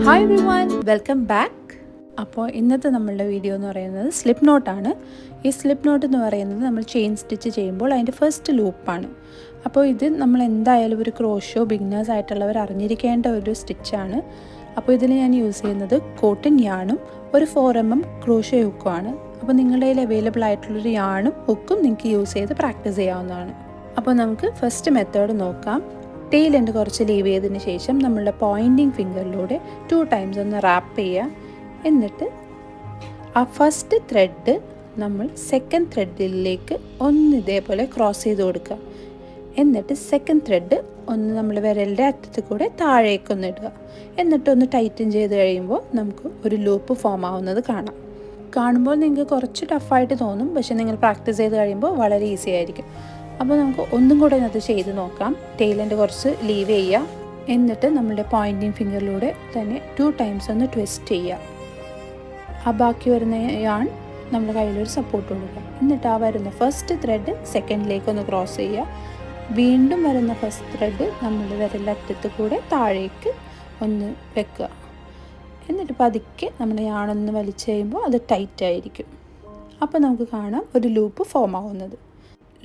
Hi everyone, welcome back. അപ്പോൾ ഇന്നത്തെ നമ്മളുടെ വീഡിയോ എന്ന് പറയുന്നത് സ്ലിപ്പ് നോട്ടാണ്. ഈ സ്ലിപ്പ് നോട്ട് എന്ന് പറയുന്നത് നമ്മൾ ചെയിൻ സ്റ്റിച്ച് ചെയ്യുമ്പോൾ അതിൻ്റെ ഫസ്റ്റ് ലൂപ്പാണ്. അപ്പോൾ ഇത് നമ്മൾ എന്തായാലും ഒരു ക്രോഷോ ബിഗിനേഴ്സ് ആയിട്ടുള്ളവർ അറിഞ്ഞിരിക്കേണ്ട ഒരു സ്റ്റിച്ചാണ്. അപ്പോൾ ഇതിൽ ഞാൻ യൂസ് ചെയ്യുന്നത് കോട്ടൺ യാണും ഒരു 4mm ക്രോഷോ ഹുക്കുമാണ്. അപ്പോൾ നിങ്ങളുടെ കയ്യിൽ അവൈലബിൾ ആയിട്ടുള്ളൊരു യാണും ഹുക്കും നിങ്ങൾക്ക് യൂസ് ചെയ്ത് പ്രാക്ടീസ് ചെയ്യാവുന്നതാണ്. അപ്പോൾ നമുക്ക് ഫസ്റ്റ് മെത്തേഡ് നോക്കാം. ടെയിൽ എൻഡ് കുറച്ച് ലീവ് ചെയ്തതിന് ശേഷം നമ്മളുടെ പോയിൻറ്റിങ് ഫിംഗറിലൂടെ 2 times ഒന്ന് റാപ്പ് ചെയ്യുക. എന്നിട്ട് ആ ഫസ്റ്റ് ത്രെഡ് നമ്മൾ സെക്കൻഡ് ത്രെഡിലേക്ക് ഒന്ന് ഇതേപോലെ ക്രോസ് ചെയ്ത് കൊടുക്കുക. എന്നിട്ട് സെക്കൻഡ് ത്രെഡ് ഒന്ന് നമ്മൾ വിരലിൻ്റെ അറ്റത്ത് കൂടെ താഴേക്കൊന്ന് ഇടുക. എന്നിട്ടൊന്ന് ടൈറ്റൻ ചെയ്ത് കഴിയുമ്പോൾ നമുക്ക് ഒരു ലൂപ്പ് ഫോം ആവുന്നത് കാണുമ്പോൾ നിങ്ങൾക്ക് കുറച്ച് ടഫായിട്ട് തോന്നും, പക്ഷേ നിങ്ങൾ പ്രാക്ടീസ് ചെയ്ത് കഴിയുമ്പോൾ വളരെ ഈസി ആയിരിക്കും. അപ്പോൾ നമുക്ക് ഒന്നും കൂടെ അത് ചെയ്ത് നോക്കാം. ടെയിലിൻ്റെ കുറച്ച് ലീവ് ചെയ്യുക. എന്നിട്ട് നമ്മളുടെ പോയിൻറ്റിങ് ഫിംഗറിലൂടെ തന്നെ 2 times ഒന്ന് ട്വിസ്റ്റ് ചെയ്യുക. ആ ബാക്കി വരുന്ന യാൺ നമ്മുടെ കയ്യിലൊരു സപ്പോർട്ട് കൊടുക്കുക. എന്നിട്ട് ആ വരുന്ന ഫസ്റ്റ് ത്രെഡ് സെക്കൻഡിലേക്ക് ഒന്ന് ക്രോസ് ചെയ്യുക. വീണ്ടും വരുന്ന ഫസ്റ്റ് ത്രെഡ് നമ്മളുടെ വിരലറ്റത്ത് കൂടെ താഴേക്ക് ഒന്ന് വെക്കുക. എന്നിട്ട് പതുക്കെ നമ്മുടെ യാണൊന്ന് വലിച്ചു കഴിയുമ്പോൾ അത് ടൈറ്റ് ആയിരിക്കും. അപ്പോൾ നമുക്ക് കാണാം ഒരു ലൂപ്പ് ഫോം ആവുന്നത്.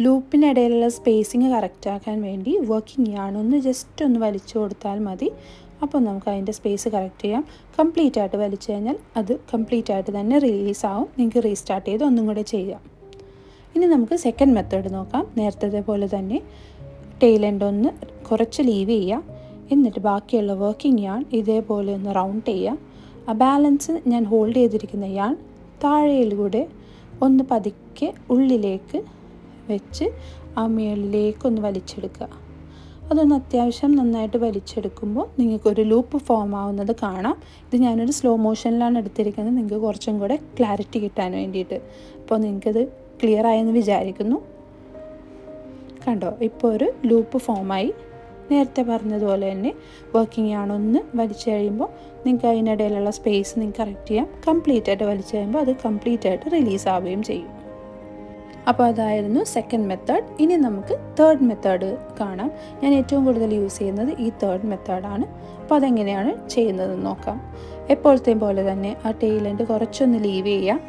ലൂപ്പിനിടയിലുള്ള സ്പേസിങ് കറക്റ്റാക്കാൻ വേണ്ടി വർക്കിംഗ് യാണൊന്ന് ജസ്റ്റ് ഒന്ന് വലിച്ചു കൊടുത്താൽ മതി. അപ്പോൾ നമുക്ക് അതിൻ്റെ സ്പേസ് കറക്റ്റ് ചെയ്യാം. കംപ്ലീറ്റ് ആയിട്ട് വലിച്ചു കഴിഞ്ഞാൽ അത് കംപ്ലീറ്റ് ആയിട്ട് തന്നെ റിലീസ് ആവും. നിങ്ങൾക്ക് റീസ്റ്റാർട്ട് ചെയ്ത് ഒന്നും കൂടെ ചെയ്യാം. ഇനി നമുക്ക് സെക്കൻഡ് മെത്തേഡ് നോക്കാം. നേരത്തെ പോലെ തന്നെ ടെയിൽ എൻഡ് ഒന്ന് കുറച്ച് ലീവ് ചെയ്യുക. എന്നിട്ട് ബാക്കിയുള്ള വർക്കിംഗ് യാൺ ഇതേപോലെ ഒന്ന് റൗണ്ട് ചെയ്യുക. ആ ബാലൻസ് ഞാൻ ഹോൾഡ് ചെയ്തിരിക്കുന്ന യാൺ താഴെയിലൂടെ ഒന്ന് പതുക്കെ ഉള്ളിലേക്ക് വെച്ച് ആ മേളിലേക്കൊന്ന് വലിച്ചെടുക്കുക. അതൊന്ന് അത്യാവശ്യം നന്നായിട്ട് വലിച്ചെടുക്കുമ്പോൾ നിങ്ങൾക്കൊരു ലൂപ്പ് ഫോം ആവുന്നത് കാണാം. ഇത് ഞാനൊരു സ്ലോ മോഷനിലാണ് എടുത്തിരിക്കുന്നത്, നിങ്ങൾക്ക് കുറച്ചും കൂടെ ക്ലാരിറ്റി കിട്ടാൻ വേണ്ടിയിട്ട്. അപ്പോൾ നിങ്ങൾക്കത് ക്ലിയർ ആയെന്ന് വിചാരിക്കുന്നു. കണ്ടോ, ഇപ്പോൾ ഒരു ലൂപ്പ് ഫോമായി. നേരത്തെ പറഞ്ഞതുപോലെ തന്നെ വർക്കിംഗ് ആണൊന്ന് വലിച്ചു കഴിയുമ്പോൾ നിങ്ങൾക്ക് അതിനിടയിലുള്ള സ്പേസ് നിങ്ങൾക്ക് കറക്റ്റ് ചെയ്യാം. കംപ്ലീറ്റ് ആയിട്ട് വലിച്ചു കഴിയുമ്പോൾ അത് കംപ്ലീറ്റ് ആയിട്ട് റിലീസ് ആവുകയും ചെയ്യും. അപ്പോൾ അതായിരുന്നു സെക്കൻഡ് മെത്തേഡ്. ഇനി നമുക്ക് തേർഡ് മെത്തേഡ് കാണാം. ഞാൻ ഏറ്റവും കൂടുതൽ യൂസ് ചെയ്യുന്നത് ഈ തേർഡ് മെത്തേഡാണ്. അപ്പോൾ അതെങ്ങനെയാണ് ചെയ്യുന്നതെന്ന് നോക്കാം. എപ്പോഴത്തെയും പോലെ തന്നെ ആ ടെയിൽ എൻഡ് കുറച്ചൊന്ന് ലീവ് ചെയ്യുക.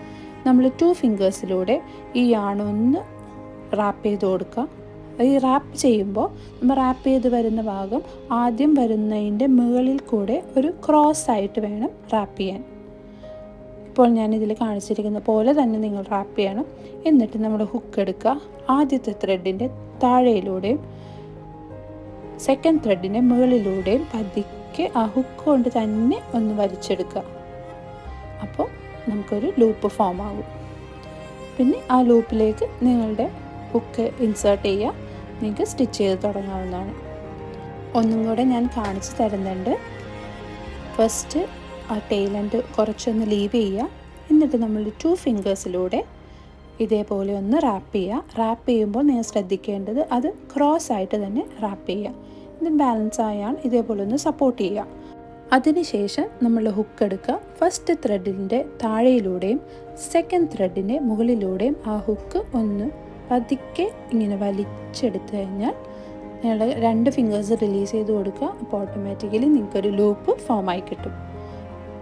നമ്മൾ 2 ഫിംഗേഴ്സിലൂടെ ഈ യാണൊന്ന് റാപ്പ് ചെയ്ത് കൊടുക്കുക. ഈ റാപ്പ് ചെയ്യുമ്പോൾ നമ്മൾ റാപ്പ് ചെയ്ത് വരുന്ന ഭാഗം ആദ്യം വരുന്നതിൻ്റെ മുകളിൽ കൂടെ ഒരു ക്രോസ് ആയിട്ട് വേണം റാപ്പ് ചെയ്യാൻ. ഇപ്പോൾ ഞാനിതിൽ കാണിച്ചിരിക്കുന്ന പോലെ തന്നെ നിങ്ങൾ റാപ്പ് ചെയ്യണം. എന്നിട്ട് നമ്മൾ ഹുക്ക് എടുക്കുക. ആദ്യത്തെ ത്രെഡിൻ്റെ താഴെയിലൂടെയും സെക്കൻഡ് ത്രെഡിൻ്റെ മുകളിലൂടെയും പതുക്കെ ആ ഹുക്ക് കൊണ്ട് തന്നെ ഒന്ന് വലിച്ചെടുക്കുക. അപ്പോൾ നമുക്കൊരു ലൂപ്പ് ഫോം ആകും. പിന്നെ ആ ലൂപ്പിലേക്ക് നിങ്ങളുടെ ഹുക്ക് ഇൻസേർട്ട് ചെയ്യുക. നിങ്ങൾക്ക് സ്റ്റിച്ച് ചെയ്ത് തുടങ്ങാവുന്നതാണ്. ഒന്നും കൂടെ ഞാൻ കാണിച്ചു തരുന്നുണ്ട്. ഫസ്റ്റ് ആ ടെയിൽ എൻഡ് കുറച്ചൊന്ന് ലീവ് ചെയ്യുക. എന്നിട്ട് നമ്മൾ 2 ഫിംഗേഴ്സിലൂടെ ഇതേപോലെ ഒന്ന് റാപ്പ് ചെയ്യുക. റാപ്പ് ചെയ്യുമ്പോൾ നിങ്ങൾ ശ്രദ്ധിക്കേണ്ടത് അത് ക്രോസ് ആയിട്ട് തന്നെ റാപ്പ് ചെയ്യുക. ഇത് ബാലൻസ് ആയാൽ ഇതേപോലെ ഒന്ന് സപ്പോർട്ട് ചെയ്യുക. അതിനുശേഷം നമ്മൾ ഹുക്ക് എടുക്കുക. ഫസ്റ്റ് ത്രെഡിൻ്റെ താഴെയിലൂടെയും സെക്കൻഡ് ത്രെഡിൻ്റെ മുകളിലൂടെയും ആ ഹുക്ക് ഒന്ന് പതുക്കെ ഇങ്ങനെ വലിച്ചെടുത്ത് കഴിഞ്ഞാൽ നിങ്ങൾ 2 ഫിംഗേഴ്സ് റിലീസ് ചെയ്ത് കൊടുക്കുക. അപ്പോൾ ഓട്ടോമാറ്റിക്കലി നിങ്ങൾക്കൊരു ലൂപ്പ് ഫോമായി കിട്ടും.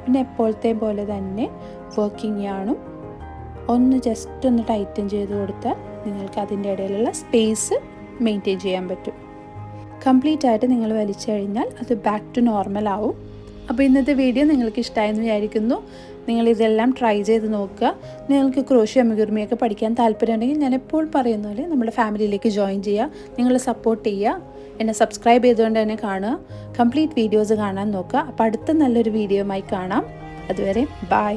പിന്നെ എപ്പോഴത്തെ പോലെ തന്നെ വർക്കിംഗ് യാണും ഒന്ന് ജസ്റ്റ് ഒന്ന് ടൈറ്റൻ ചെയ്ത് കൊടുത്താൽ നിങ്ങൾക്ക് അതിൻ്റെ ഇടയിലുള്ള സ്പേസ് മെയിൻറ്റെയിൻ ചെയ്യാൻ പറ്റും. കംപ്ലീറ്റ് ആയിട്ട് നിങ്ങൾ വലിച്ചു കഴിഞ്ഞാൽ അത് ബാക്ക് ടു നോർമൽ ആവും. അപ്പോൾ ഇന്നത്തെ വീഡിയോ നിങ്ങൾക്ക് ഇഷ്ടമായെന്ന് വിചാരിക്കുന്നു. നിങ്ങളിതെല്ലാം ട്രൈ ചെയ്ത് നോക്കുക. നിങ്ങൾക്ക് ക്രോഷ്യോ അമിഗുർമിയൊക്കെ പഠിക്കാൻ താല്പര്യമുണ്ടെങ്കിൽ ഞാൻ എപ്പോഴും പറയുന്ന പോലെ നമ്മുടെ ഫാമിലിയിലേക്ക് ജോയിൻ ചെയ്യുക. നിങ്ങൾ സപ്പോർട്ട് ചെയ്യുക. എന്നെ സബ്സ്ക്രൈബ് ചെയ്തുകൊണ്ട് തന്നെ കാണുക. കംപ്ലീറ്റ് വീഡിയോസ് കാണാൻ നോക്കുക. അപ്പോൾ അടുത്ത നല്ലൊരു വീഡിയോയുമായി കാണാം. അതുവരെ ബൈ.